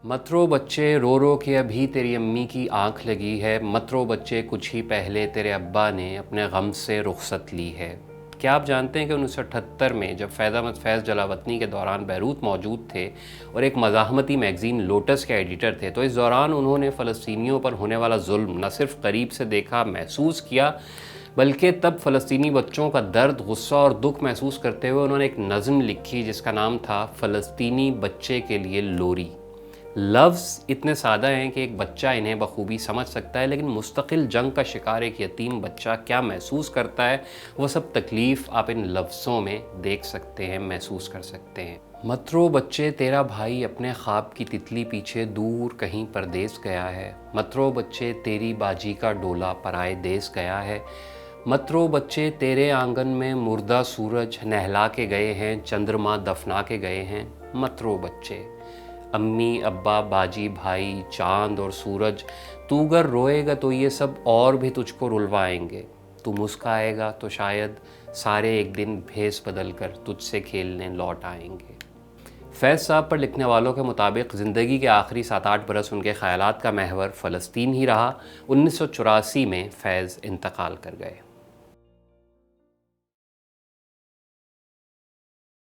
मत रो बच्चे रो रो के अभी तेरी अम्मी की आंख लगी है, मत रो बच्चे कुछ ही पहले तेरे अब्बा ने अपने गम से रुखसत ली है। क्या आप जानते हैं कि 1978 में जब फैज़ अहमद फैज़ जलावतनी के दौरान बैरूत मौजूद थे और एक मज़ाहमती मैगज़ीन लोटस के एडिटर थे, तो इस दौरान उन्होंने फ़लस्तीनियों पर होने वाला जुल्म न सिर्फ करीब से देखा, महसूस किया, बल्कि तब फ़लस्तीनी बच्चों का दर्द, गुस्सा और दुख महसूस करते हुए उन्होंने एक नज़म लिखी जिसका नाम था फ़लस्तीनी बच्चे के लिए लोरी। लफ्ज़ इतने सादा हैं कि एक बच्चा इन्हें बखूबी समझ सकता है, लेकिन मुस्तकिल जंग का शिकार एक यतीम बच्चा क्या महसूस करता है, वो सब तकलीफ़ आप इन लफ्ज़ों में देख सकते हैं, महसूस कर सकते हैं। मत रो बच्चे तेरा भाई अपने ख्वाब की तितली पीछे दूर कहीं परदेस गया है, मत रो बच्चे तेरी बाजी का डोला पराए देश गया है, मत रो बच्चे तेरे आंगन में मुर्दा सूरज नहला के गए हैं, चंद्रमा दफना के गए हैं, मत रो बच्चे। अम्मी, अब्बा, बाजी, भाई, चांद और सूरज, तू अगर रोएगा तो ये सब और भी तुझको रुलवाएंगे, तू मुस्काएगा तो शायद सारे एक दिन भेस बदल कर तुझसे खेलने लौट आएंगे। फैज़ साहब पर लिखने वालों के मुताबिक ज़िंदगी के आखिरी 7-8 बरस उनके ख़यालात का महवर फ़लस्तीन ही रहा। 1984 में फैज़ इंतकाल कर गए।